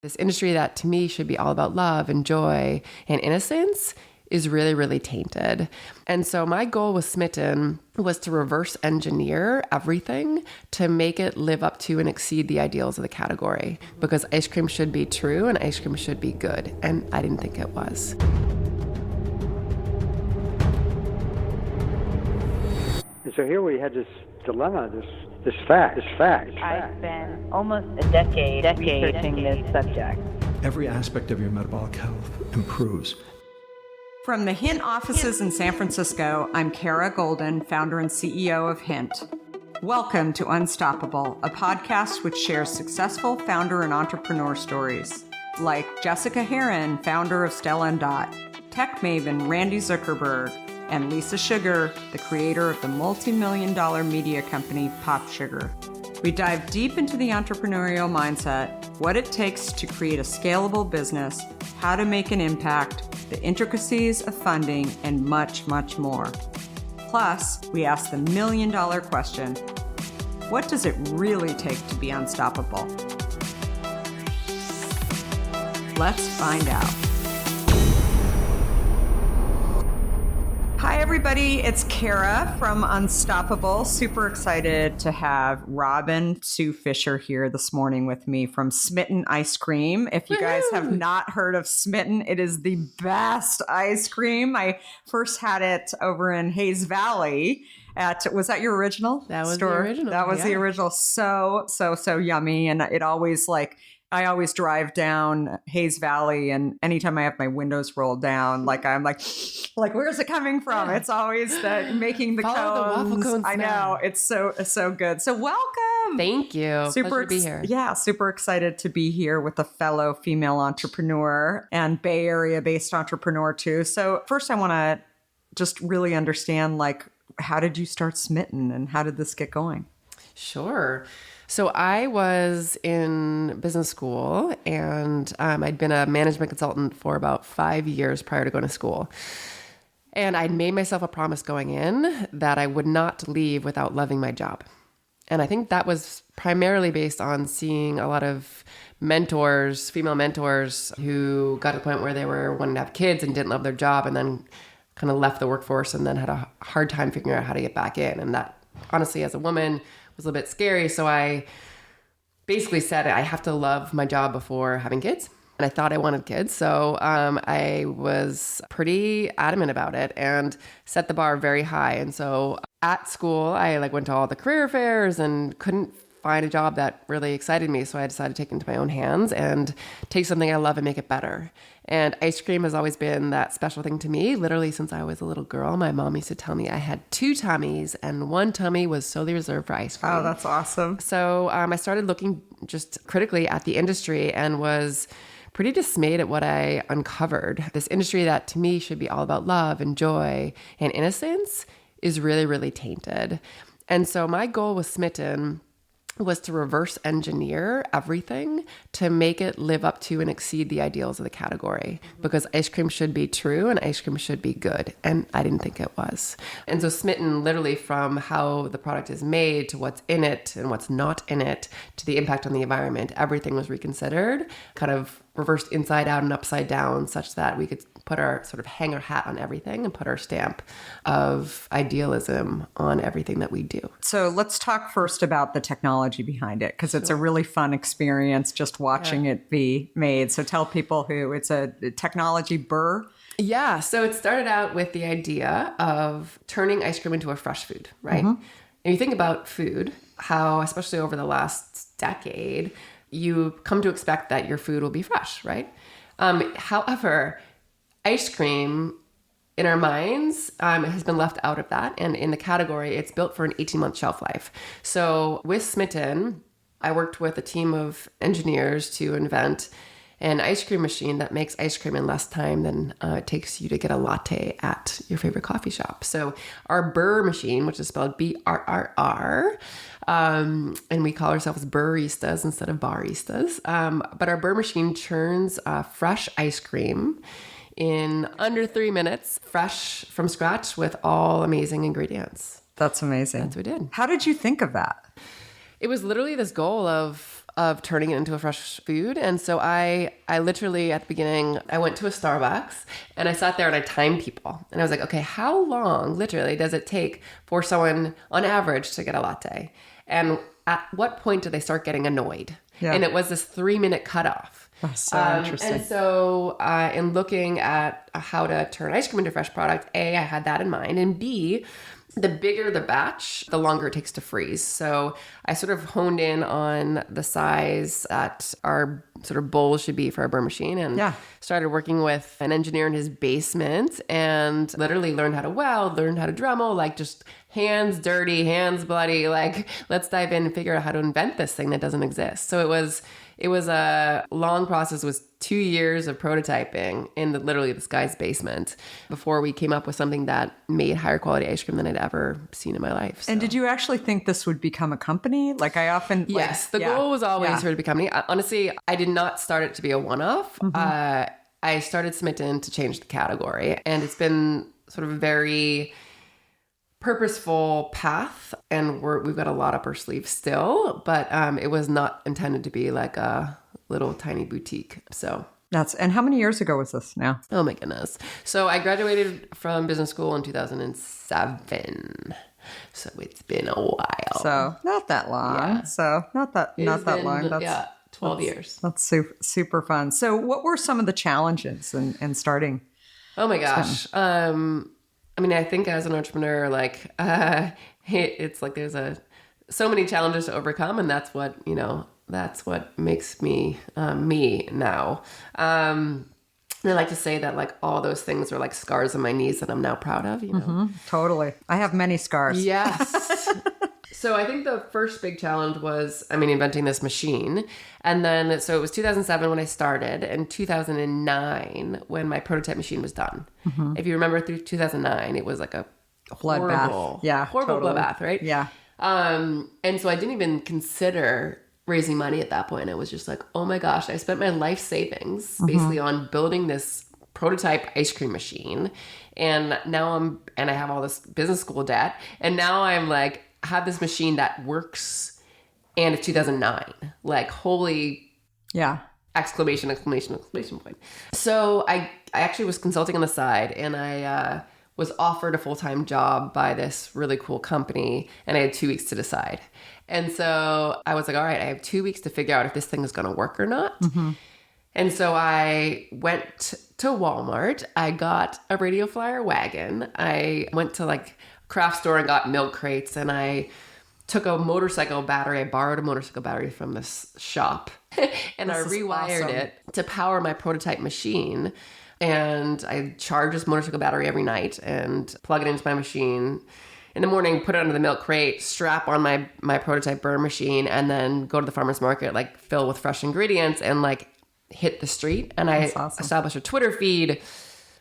This industry that to me should be all about love and joy and innocence is really, really tainted. And so my goal with Smitten was to reverse engineer everything to make it live up to and exceed the ideals of the category, because ice cream should be true and ice cream should be good. And I didn't think it was. And so here we had this dilemma, this fact. I've been almost a decade researching this subject. Every aspect of your metabolic health improves. From the Hint offices in San Francisco, I'm Kara Goldin, founder and CEO of Hint. Welcome to Unstoppable, a podcast which shares successful founder and entrepreneur stories, like Jessica Heron, founder of Stella & Dot, tech maven Randy Zuckerberg, and Lisa Sugar, the creator of the multi-million-dollar media company Pop Sugar. We dive deep into the entrepreneurial mindset, what it takes to create a scalable business, how to make an impact, the intricacies of funding, and much, much more. Plus, we ask the million-dollar question, what does it really take to be unstoppable? Let's find out. Hi, everybody. It's Kara from Unstoppable. Super excited to have Robyn Sue Fisher here this morning with me from Smitten Ice Cream. If you guys have not heard of Smitten, it is the best ice cream. I first had it over in Hayes Valley. Was that your original? That was store? the original. That was the original. So yummy. And it always I always drive down Hayes Valley, and anytime I have my windows rolled down, I'm like, where's it coming from? It's always making the Follow the cones. waffle cones I know. It's so good. So welcome. Thank you. Pleasure to be here. Yeah, super excited to be here with a fellow female entrepreneur and Bay Area based entrepreneur too. So first I want to just really understand, how did you start Smitten and how did this get going? Sure. So I was in business school, and I'd been a management consultant for about 5 years prior to going to school. And I'd made myself a promise going in that I would not leave without loving my job. And I think that was primarily based on seeing a lot of mentors, female mentors, who got to the point where they were wanting to have kids and didn't love their job, and then kind of left the workforce and then had a hard time figuring out how to get back in. And that, honestly, as a woman, was a little bit scary. So I basically said I have to love my job before having kids. And I thought I wanted kids. So I was pretty adamant about it and set the bar very high. And so at school, I went to all the career fairs and couldn't find a job that really excited me. So I decided to take it into my own hands and take something I love and make it better. And ice cream has always been that special thing to me. Literally since I was a little girl, my mom used to tell me I had 2 tummies and one tummy was solely reserved for ice cream. Oh, that's awesome. So I started looking just critically at the industry and was pretty dismayed at what I uncovered. This industry that to me should be all about love and joy and innocence is really, really tainted. And so my goal with Smitten was to reverse engineer everything to make it live up to and exceed the ideals of the category, because ice cream should be true and ice cream should be good. And I didn't think it was. And so Smitten, literally from how the product is made to what's in it and what's not in it to the impact on the environment, everything was reconsidered, kind of reversed inside out and upside down, such that we could put our sort of hang our hat on everything and put our stamp of idealism on everything that we do. So let's talk first about the technology behind it, because it's a really fun experience just watching it be made. So tell people who it's a technology burr. Yeah. So it started out with the idea of turning ice cream into a fresh food, right? Mm-hmm. And you think about food, how, especially over the last decade, you come to expect that your food will be fresh, right? However, ice cream in our minds has been left out of that. And in the category, it's built for an 18-month shelf life. So with Smitten, I worked with a team of engineers to invent an ice cream machine that makes ice cream in less time than it takes you to get a latte at your favorite coffee shop. So our burr machine, which is spelled B-R-R-R, and we call ourselves burristas instead of baristas, but our burr machine churns fresh ice cream in under 3 minutes, fresh from scratch with all amazing ingredients. That's amazing. That's what we did. How did you think of that? It was literally this goal of of turning it into a fresh food. And so I literally at the beginning, I went to a Starbucks and I sat there and I timed people. And I was like, okay, how long literally does it take for someone on average to get a latte? And at what point do they start getting annoyed? Yeah. And it was this 3-minute cutoff. That's so interesting. And so in looking at how to turn ice cream into a fresh product, A, I had that in mind. And B, the bigger the batch, the longer it takes to freeze. So I sort of honed in on the size that our sort of bowl should be for our burr machine and started working with an engineer in his basement and literally learned how to weld, learned how to Dremel, like just hands dirty, hands bloody, like let's dive in and figure out how to invent this thing that doesn't exist. So it was a long process. It was 2 years of prototyping in literally this guy's basement before we came up with something that made higher quality ice cream than I'd ever seen in my life. So. And did you actually think this would become a company? Like I often... Yes, the goal was always for it to become a company. Honestly, I did not start it to be a one-off. Mm-hmm. I started Smitten to change the category. And it's been sort of a very purposeful path. And we've got a lot up our sleeve still. But it was not intended to be like a little tiny boutique. So and how many years ago was this now? Oh my goodness. So I graduated from business school in 2007. So it's been a while. So not that long. Yeah. So not that long. That's 12 years. That's super fun. So what were some of the challenges in starting? Oh my gosh. I mean, I think as an entrepreneur, like it's like there's so many challenges to overcome, and that's what makes me me now. I like to say that like all those things are like scars on my knees that I'm now proud of, you know? Mm-hmm, totally. I have many scars. Yes. So I think the first big challenge was, inventing this machine. And then, so it was 2007 when I started and 2009 when my prototype machine was done. Mm-hmm. If you remember through 2009, it was like a horrible bloodbath, right? Yeah. And so I didn't even consider raising money at that point. I was just like, oh my gosh, I spent my life savings basically on building this prototype ice cream machine. And now I have all this business school debt. And now I'm like, have this machine that works. And it's 2009, like holy exclamation point. So I actually was consulting on the side and I was offered a full-time job by this really cool company and I had 2 weeks to decide. And so I was like, all right, I have 2 weeks to figure out if this thing is going to work or not. Mm-hmm. And so I went to Walmart. I got a radio flyer wagon. I went to like a craft store and got milk crates. And I took a motorcycle battery. I borrowed a motorcycle battery from this shop. And I rewired it to power my prototype machine. And I charge this motorcycle battery every night and plug it into my machine. In the morning, put it under the milk crate, strap on my prototype burr machine, and then go to the farmer's market, like fill with fresh ingredients and like hit the street. And I established a Twitter feed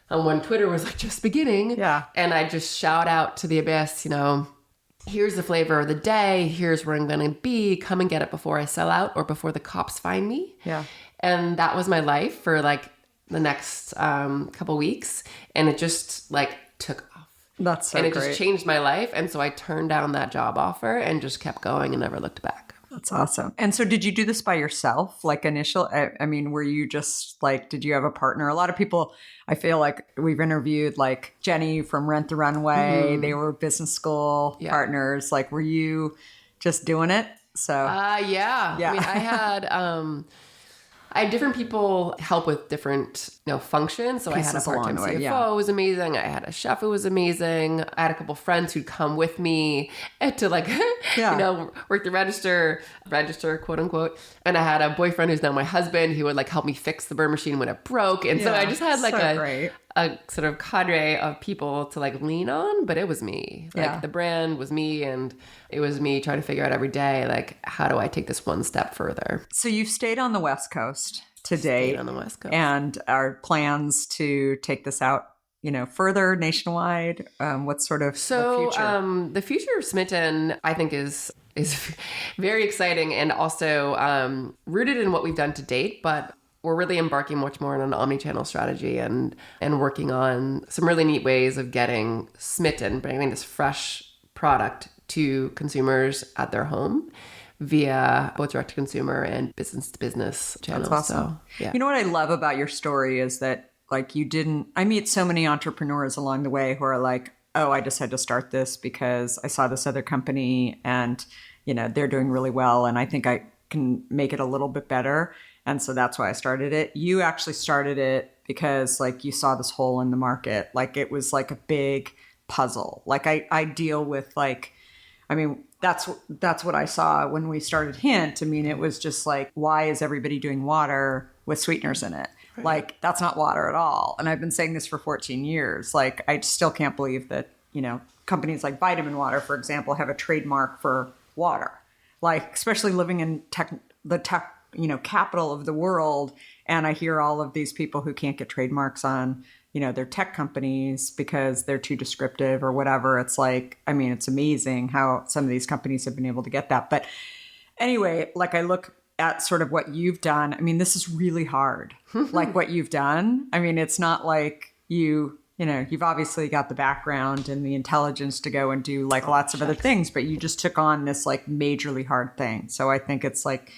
when Twitter was like just beginning. Yeah. And I just shout out to the abyss, here's the flavor of the day. Here's where I'm going to be. Come and get it before I sell out or before the cops find me. Yeah. And that was my life for like the next couple weeks. And it just like took off. That's so great. great. Just changed my life. And so I turned down that job offer and just kept going and never looked back. That's awesome. And so did you do this by yourself? Like were you just like, did you have a partner? A lot of people, I feel like we've interviewed like Jenny from Rent the Runway. Mm-hmm. They were business school partners. Like, were you just doing it? So, yeah. I had different people help with different, functions. So pieces I had a part-time CFO who was amazing. I had a chef who was amazing. I had a couple friends who'd come with me to like, work the register, quote unquote. And I had a boyfriend who's now my husband who would like help me fix the burr machine when it broke. And so I just had like a sort of cadre of people to like lean on, but it was me. Like the brand was me and it was me trying to figure out every day, like, how do I take this one step further? So you've stayed on the West Coast to date. On the West Coast. And are plans to take this out, further nationwide? What's sort of the future? The future of Smitten, I think is very exciting and also rooted in what we've done to date, but we're really embarking much more on an omni-channel strategy and working on some really neat ways of getting Smitten, bringing this fresh product to consumers at their home via both direct to consumer and business to business channels. That's awesome. So, yeah. You know what I love about your story is that like I meet so many entrepreneurs along the way who are like, oh, I just had to start this because I saw this other company and, they're doing really well. And I think I can make it a little bit better. And so that's why I started it. You actually started it because like you saw this hole in the market. Like it was like a big puzzle. Like I deal with that's what I saw when we started Hint. I mean, it was just like, why is everybody doing water with sweeteners in it? Right. Like that's not water at all. And I've been saying this for 14 years. Like I still can't believe that, companies like Vitamin Water, for example, have a trademark for water. Like especially living in the capital of the world. And I hear all of these people who can't get trademarks on, their tech companies because they're too descriptive or whatever. It's like, I mean, it's amazing how some of these companies have been able to get that. But anyway, like I look at sort of what you've done. I mean, this is really hard. Like what you've done. I mean, it's not like you've obviously got the background and the intelligence to go and do like lots of other things, but you just took on this like majorly hard thing. So I think it's like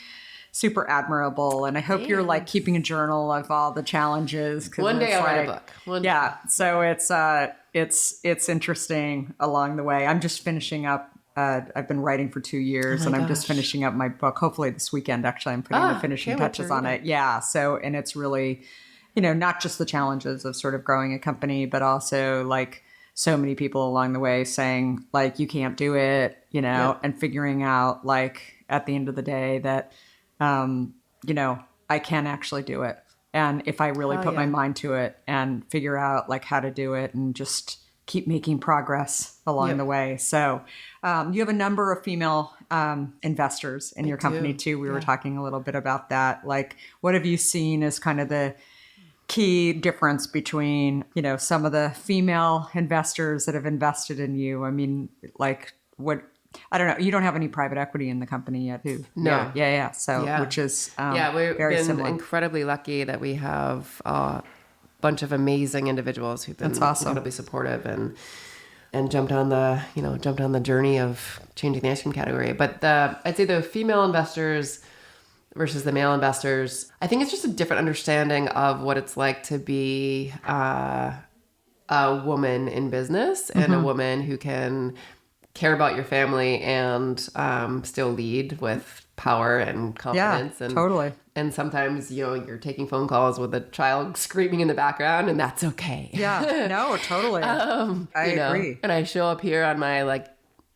super admirable. And I hope you're like keeping a journal of all the challenges. One day I'll write a book. Yeah. So it's interesting along the way. I'm just finishing up. I've been writing for 2 years and I'm just finishing up my book. Hopefully this weekend, actually, I'm putting the finishing touches on it. Yeah. So, and it's really, not just the challenges of sort of growing a company, but also like so many people along the way saying like, you can't do it, and figuring out like at the end of the day that, I can actually do it. And if I really put my mind to it and figure out like how to do it and just keep making progress along the way. So you have a number of female investors in your company too. We were talking a little bit about that. Like what have you seen as kind of the key difference between, some of the female investors that have invested in you? I mean, like what, I don't know. You don't have any private equity in the company yet, do you? No. Yeah. So, which is we've very been similar. Incredibly lucky that we have a bunch of amazing individuals who've been incredibly supportive and jumped on the journey of changing the ice cream category. But I'd say the female investors versus the male investors, I think it's just a different understanding of what it's like to be a woman in business and a woman who can care about your family and still lead with power and confidence. Yeah, totally. And sometimes, you're taking phone calls with a child screaming in the background and that's okay. Yeah, no, totally. I agree. And I show up here on my like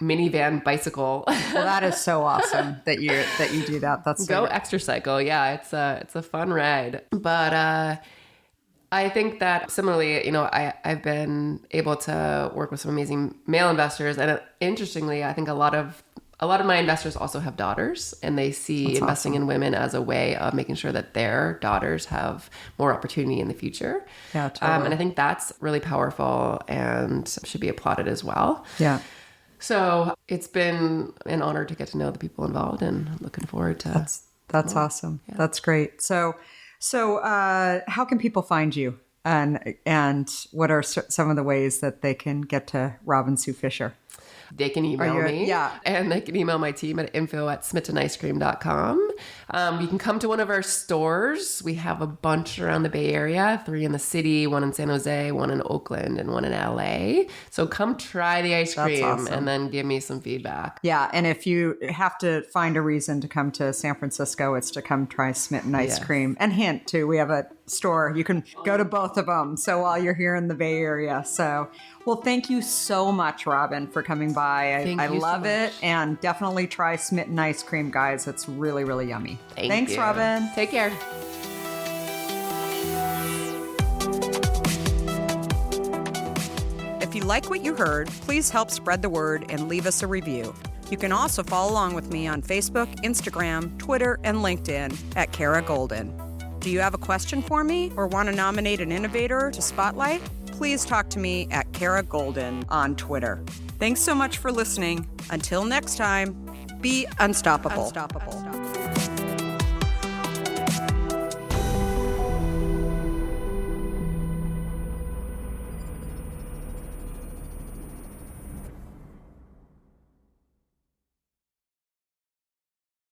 minivan bicycle. Well, that is so awesome that you do that. That's Go extra cycle. Yeah, it's a fun ride. But I think that similarly, I've been able to work with some amazing male investors, and interestingly, I think a lot of my investors also have daughters, and they see investing in women as a way of making sure that their daughters have more opportunity in the future. Yeah, totally. And I think that's really powerful and should be applauded as well. Yeah. So it's been an honor to get to know the people involved, and I'm looking forward to. That's awesome. Yeah. That's great. So how can people find you, and what are some of the ways that they can get to Robyn Sue Fisher? They can email me. Yeah. And they can email my team at info@smttenicecream.com. You can come to one of our stores. We have a bunch around the Bay Area, 3 in the city, 1 in San Jose, 1 in Oakland, and 1 in LA. So come try the ice cream and then give me some feedback. Yeah. And if you have to find a reason to come to San Francisco, it's to come try Smitten ice cream. And Hint too. We have a store. You can go to both of them. So while you're here in the Bay Area. So, well, thank you so much, Robyn, for coming by. I love it. And definitely try Smitten ice cream, guys. It's really, really yummy. Thanks, Robyn. Take care. If you like what you heard, please help spread the word and leave us a review. You can also follow along with me on Facebook, Instagram, Twitter, and LinkedIn at Kara Goldin. Do you have a question for me or want to nominate an innovator to spotlight? Please talk to me at Kara Goldin on Twitter. Thanks so much for listening. Until next time, be unstoppable.